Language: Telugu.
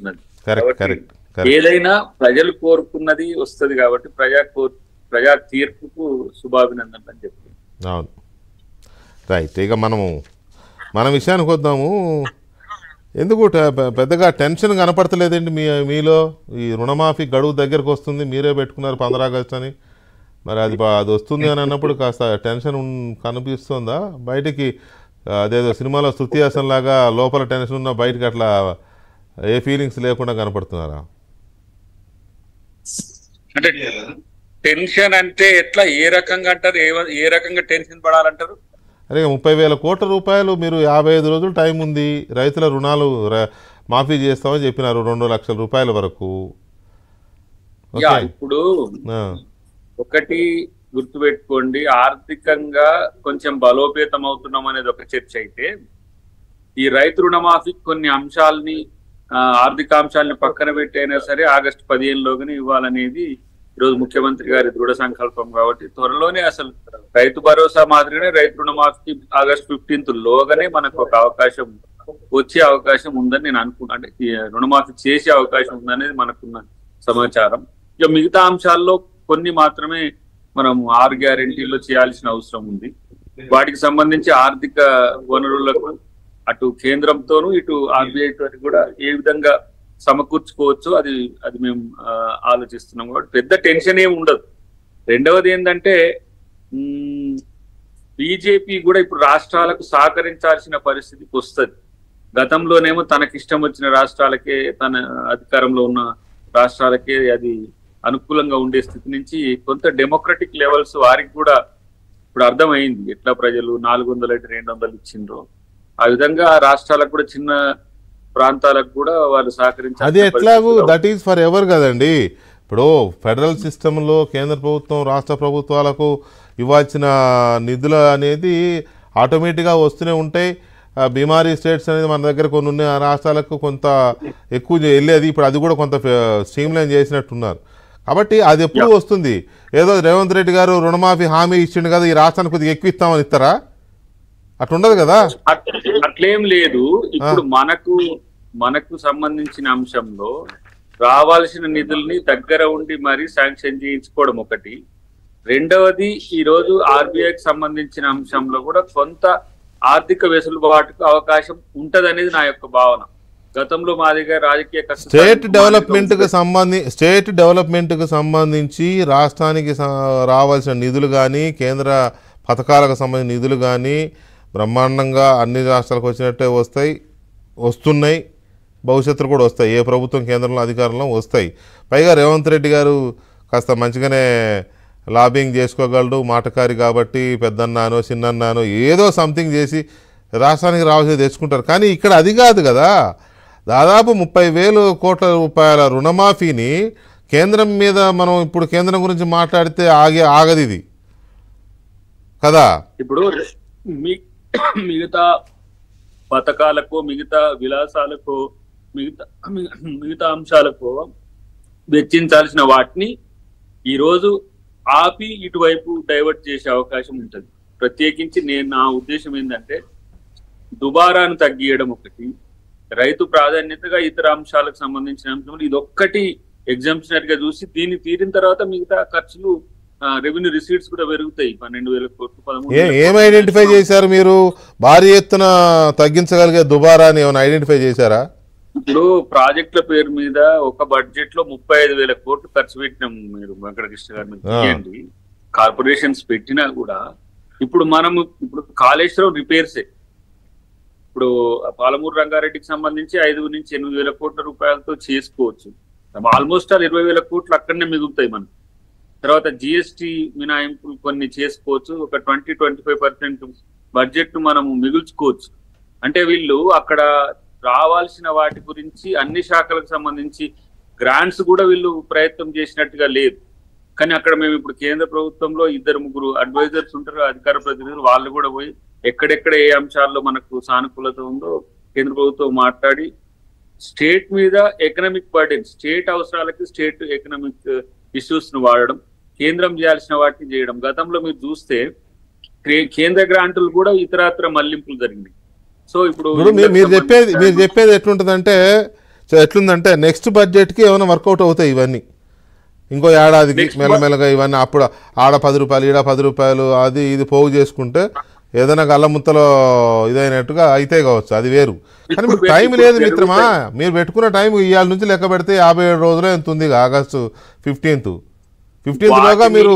ఉన్నది. ఏదైనా ప్రజలు కోరుకున్నది వస్తుంది కాబట్టి ప్రజా తీర్పుకు శుభాభినందనలు అని చెప్తుంది. అవును, రైట్. ఇక మన విషయానికి వద్దాము. ఎందుకు పెద్దగా టెన్షన్ కనపడతలేదండి మీలో? ఈ రుణమాఫీ గడువు దగ్గరకు వస్తుంది, మీరే పెట్టుకున్నారు 15 ఆగస్టు అని. మరి అది వస్తుంది అని అన్నప్పుడు కాస్త టెన్షన్ కనిపిస్తుందా బయటికి? అదేదో సినిమాలో శృతి హాసన్ లాగా లోపల టెన్షన్ ఉన్నా బయటకి అట్లా ఏ ఫీలింగ్స్ లేకుండా కనపడుతున్నారా? అంటే టెన్షన్ అంటే ఎట్లా, ఏ రకంగా అంటారు? ఏ రకంగా టెన్షన్ పడాలంటారు? అరే 30,000 కోట్ల రూపాయలు, మీరు 55 రోజులు టైం ఉంది, రైతుల రుణాలు మాఫీ చేస్తామని చెప్పినారు 2 లక్షల రూపాయల వరకు. ఇప్పుడు ఒకటి గుర్తుపెట్టుకోండి, ఆర్థికంగా కొంచెం బలోపేతం అవుతున్నాం అనేది ఒక చర్చ అయితే, ఈ రైతు రుణమాఫీ కొన్ని అంశాలని ఆర్థిక అంశాలని పక్కన పెట్టైనా సరే ఆగస్టు 15లోగానే ఇవ్వాలనేది ఈరోజు ముఖ్యమంత్రి గారి దృఢ సంకల్పం. కాబట్టి త్వరలోనే అసలు రైతు భరోసా మాదిరిగానే రైతు రుణమాఫీ ఆగస్టు 15 లోగానే మనకు ఒక అవకాశం వచ్చే అవకాశం ఉందని నేను అనుకున్నాను. అంటే రుణమాఫీ చేసే అవకాశం ఉందనేది మనకున్న సమాచారం. ఇక మిగతా అంశాల్లో కొన్ని మాత్రమే మనం 6 గ్యారెంటీల్లో చేయాల్సిన అవసరం ఉంది. వాటికి సంబంధించి ఆర్థిక వనరులకు అటు కేంద్రంతోనూ ఇటు ఆర్బీఐ తోటి కూడా ఏ విధంగా సమకూర్చుకోవచ్చు అది మేము ఆలోచిస్తున్నాం. కాబట్టి పెద్ద టెన్షన్ ఏమి ఉండదు. రెండవది ఏంటంటే, బీజేపీ కూడా ఇప్పుడు రాష్ట్రాలకు సహకరించాల్సిన పరిస్థితికి వస్తుంది. గతంలోనేమో తనకిష్టం వచ్చిన రాష్ట్రాలకే, తన అధికారంలో ఉన్న రాష్ట్రాలకే అది అనుకూలంగా ఉండే స్థితి నుంచి కొంత డెమోక్రటిక్ లెవెల్స్ వారికి కూడా ఇప్పుడు అర్థమైంది. ఎట్లా ప్రజలు 400 అయితే 200 ఇచ్చిండ్రో ఆ విధంగా రాష్ట్రాలకు కూడా, చిన్న ప్రాంతాలకు కూడా వాళ్ళు సహకరించారు. అది ఎట్లాగూ దట్ ఈస్ ఫర్ ఎవర్ కదండి. ఇప్పుడు ఫెడరల్ సిస్టంలో కేంద్ర ప్రభుత్వం రాష్ట్ర ప్రభుత్వాలకు ఇవ్వాల్సిన నిధులు అనేది ఆటోమేటిక్గా వస్తూనే ఉంటాయి. బీమారీ స్టేట్స్ అనేది మన దగ్గర కొన్ని ఉన్నాయి, ఆ రాష్ట్రాలకు కొంత ఎక్కువ వెళ్ళేది. ఇప్పుడు అది కూడా కొంత స్ట్రీమ్లైన్ చేసినట్టున్నారు. కాబట్టి అది ఎప్పుడు వస్తుంది? ఏదో రేవంత్ రెడ్డి గారు రుణమాఫీ హామీ ఇచ్చిండు కదా, ఈ రాష్ట్రానికి కొద్దిగా ఎక్కువ ఇస్తామని ఇస్తారా? అట్లుండదు కదా. అట్లేం లేదు. ఇప్పుడు మనకు సంబంధించిన అంశంలో రావాల్సిన నిధుల్ని దగ్గర ఉండి మరీ శాంక్షన్ చేయించుకోవడం ఒకటి. రెండవది, ఈ రోజు ఆర్బీఐకి సంబంధించిన అంశంలో కూడా కొంత ఆర్థిక వెసులుబాటుకు అవకాశం ఉంటదనేది నా యొక్క భావన. గతంలో మా దగ్గర రాజకీయ స్టేట్ డెవలప్మెంట్కు సంబంధించి రాష్ట్రానికి రావాల్సిన నిధులు కానీ, కేంద్ర పథకాలకు సంబంధించిన నిధులు కానీ బ్రహ్మాండంగా అన్ని రాష్ట్రాలకు వచ్చినట్టే వస్తున్నాయి, భవిష్యత్తులో కూడా వస్తాయి. ఏ ప్రభుత్వం కేంద్రంలో అధికారంలో వస్తాయి. పైగా రేవంత్ రెడ్డి గారు కాస్త మంచిగానే లాబింగ్ చేసుకోగలడు, మాటకారి కాబట్టి పెద్దన్నానో చిన్నన్నానో ఏదో సంథింగ్ చేసి రాష్ట్రానికి రావాల్సి తెచ్చుకుంటారు. కానీ ఇక్కడ అది కాదు కదా. దాదాపు 30,000 కోట్ల రూపాయల రుణమాఫీని కేంద్రం మీద మనం ఇప్పుడు కేంద్రం గురించి మాట్లాడితే ఆగదు ఇది కదా. ఇప్పుడు మిగతా పథకాలకు, మిగతా విలాసాలకు, మిగతా అంశాలకు వెచ్చించాల్సిన వాటిని ఈరోజు ఆపి ఇటువైపు డైవర్ట్ చేసే అవకాశం ఉంటుంది. ప్రత్యేకించి నా ఉద్దేశం ఏంటంటే, దుబారాను తగ్గియడం ఒకటి, రైతు ప్రాధాన్యతగా ఇతర అంశాలకు సంబంధించిన అంశంలో ఇదొక్కటి ఎగ్జామ్షనరీ గా చూసి దీన్ని తీరిన తర్వాత మిగతా ఖర్చులు, రెవెన్యూ రిసీట్స్ కూడా పెరుగుతాయి. 12,000 కోట్లు 13,000. ఏం ఐడెంటిఫై చేశారు మీరు? భారీ ఎత్తున తగ్గించగలిగే దుబారాని ఏమైనా ఐడెంటిఫై చేశారా? ఇప్పుడు ప్రాజెక్టుల పేరు మీద ఒక బడ్జెట్ లో 35,000 కోట్లు ఖర్చు పెట్టినాం. మీరు వెంకటకృష్ణ గారిని తీయండి. కార్పొరేషన్స్ పెట్టినా కూడా ఇప్పుడు కాళేశ్వరం రిపేర్సే. ఇప్పుడు పాలమూరు రంగారెడ్డికి సంబంధించి 5,000 నుంచి 8,000 కోట్ల రూపాయలతో చేసుకోవచ్చు. ఆల్మోస్ట్ 20,000 కోట్లు అక్కడనే మిగులుతాయి మనకు. తర్వాత జిఎస్టి మినహాయింపులు కొన్ని చేసుకోవచ్చు. ఒక 20-25% బడ్జెట్ మనము మిగుల్చుకోవచ్చు. అంటే వీళ్ళు అక్కడ రావాల్సిన వాటి గురించి అన్ని శాఖలకు సంబంధించి గ్రాంట్స్ కూడా వీళ్ళు ప్రయత్నం చేసినట్టుగా లేదు. కానీ అక్కడ మేము ఇప్పుడు కేంద్ర ప్రభుత్వంలో 2-3 అడ్వైజర్స్ ఉంటారు, అధికార ప్రతినిధులు. వాళ్ళు కూడా పోయి ఎక్కడెక్కడ ఏ అంశాల్లో మనకు సానుకూలత ఉందో కేంద్ర ప్రభుత్వం మాట్లాడి స్టేట్ మీద ఎకనామిక్ బర్డెన్, స్టేట్ అవసరాలకి స్టేట్ ఎకనామిక్ ఇష్యూస్ ను వాడడం, కేంద్రం చేయాల్సిన వాటిని చేయడం. గతంలో మీరు చూస్తే కేంద్ర గ్రాంటులు కూడా ఇతరత్ర మళ్లింపులు జరిగినాయి. సో ఇప్పుడు మీరు చెప్పేది ఎట్లుంటుందంటే, సో ఎట్లుందంటే నెక్స్ట్ బడ్జెట్కి ఏమైనా వర్కౌట్ అవుతాయి ఇవన్నీ, ఇంకో ఏడాదికి మెల్లమెల్లగా ఇవన్నీ. అప్పుడు ఆడ 10 రూపాయలు ఈడ 10 రూపాయలు అది ఇది పోగు చేసుకుంటే ఏదైనా గల్లముత్తలో ఇదైనట్టుగా అయితే కావచ్చు, అది వేరు. కానీ మీకు టైం లేదు మిత్రమా, మీరు పెట్టుకున్న టైం ఇవాళ నుంచి లెక్క పెడితే 57 రోజులు ఎంత ఉంది, ఆగస్టు 15 లోగా మీరు